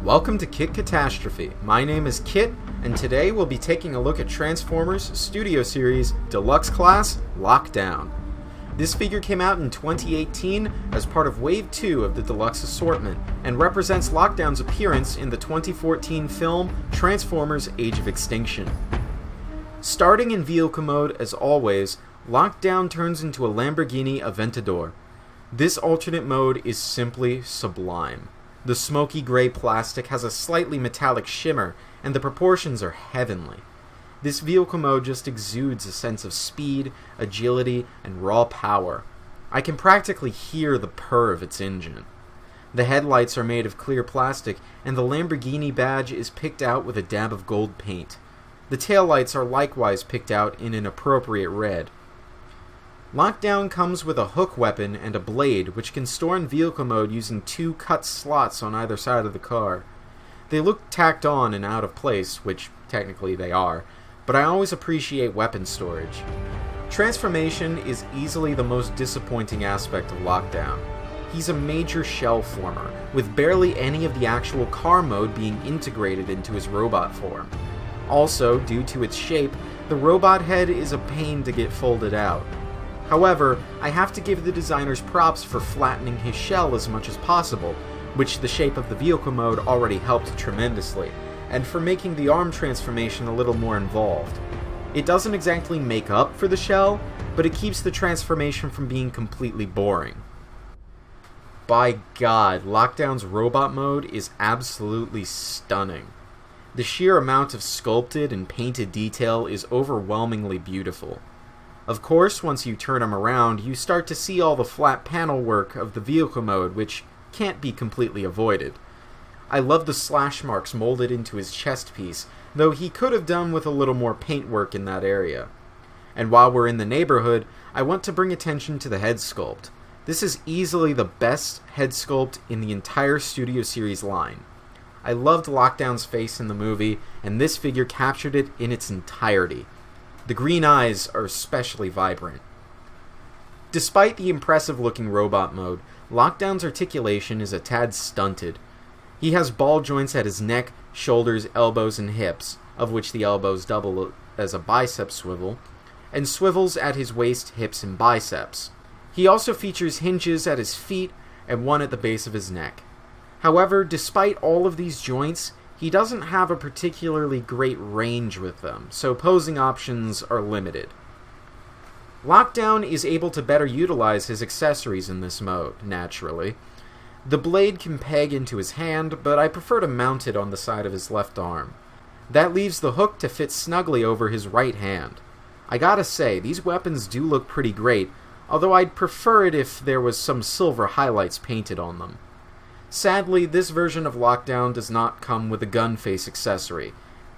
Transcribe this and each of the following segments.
Welcome to Kit Katastrophe. My name is Kit, and today we'll be taking a look at Transformers Studio Series Deluxe Class Lockdown. This figure came out in 2018 as part of Wave 2 of the Deluxe assortment, and represents Lockdown's appearance in the 2014 film Transformers Age of Extinction. Starting in vehicle mode as always, Lockdown turns into a Lamborghini Aventador. This alternate mode is simply sublime. The smoky gray plastic has a slightly metallic shimmer, and the proportions are heavenly. This vehicle mode just exudes a sense of speed, agility, and raw power. I can practically hear the purr of its engine. The headlights are made of clear plastic, and the Lamborghini badge is picked out with a dab of gold paint. The taillights are likewise picked out in an appropriate red. Lockdown comes with a hook weapon and a blade, which can store in vehicle mode using two cut slots on either side of the car. They look tacked on and out of place, which technically they are, but I always appreciate weapon storage. Transformation is easily the most disappointing aspect of Lockdown. He's a major shell former, with barely any of the actual car mode being integrated into his robot form. Also, due to its shape, the robot head is a pain to get folded out. However, I have to give the designers props for flattening his shell as much as possible, which the shape of the vehicle mode already helped tremendously, and for making the arm transformation a little more involved. It doesn't exactly make up for the shell, but it keeps the transformation from being completely boring. By God, Lockdown's robot mode is absolutely stunning. The sheer amount of sculpted and painted detail is overwhelmingly beautiful. Of course, once you turn him around, you start to see all the flat panel work of the vehicle mode, which can't be completely avoided. I love the slash marks molded into his chest piece, though he could have done with a little more paint work in that area. And while we're in the neighborhood, I want to bring attention to the head sculpt. This is easily the best head sculpt in the entire Studio Series line. I loved Lockdown's face in the movie, and this figure captured it in its entirety. The green eyes are especially vibrant. Despite the impressive-looking robot mode, Lockdown's articulation is a tad stunted. He has ball joints at his neck, shoulders, elbows, and hips, of which the elbows double as a bicep swivel, and swivels at his waist, hips, and biceps. He also features hinges at his feet and one at the base of his neck. However, despite all of these joints, he doesn't have a particularly great range with them, so posing options are limited. Lockdown is able to better utilize his accessories in this mode, naturally. The blade can peg into his hand, but I prefer to mount it on the side of his left arm. That leaves the hook to fit snugly over his right hand. I gotta say, these weapons do look pretty great, although I'd prefer it if there was some silver highlights painted on them. Sadly, this version of Lockdown does not come with a gun face accessory,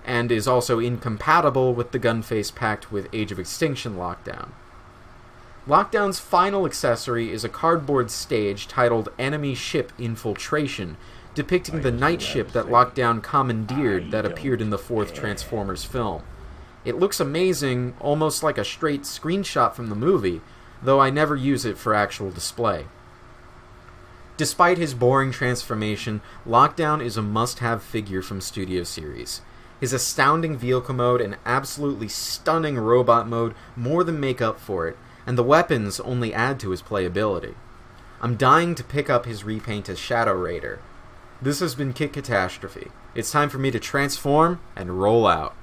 and is also incompatible with the gun face packed with Age of Extinction Lockdown. Lockdown's final accessory is a cardboard stage titled Enemy Ship Infiltration, depicting the night ship that Lockdown commandeered that appeared in the fourth Transformers film. It looks amazing, almost like a straight screenshot from the movie, though I never use it for actual display. Despite his boring transformation, Lockdown is a must-have figure from Studio Series. His astounding vehicle mode and absolutely stunning robot mode more than make up for it, and the weapons only add to his playability. I'm dying to pick up his repaint as Shadow Raider. This has been Kit Katastrophe. It's time for me to transform and roll out.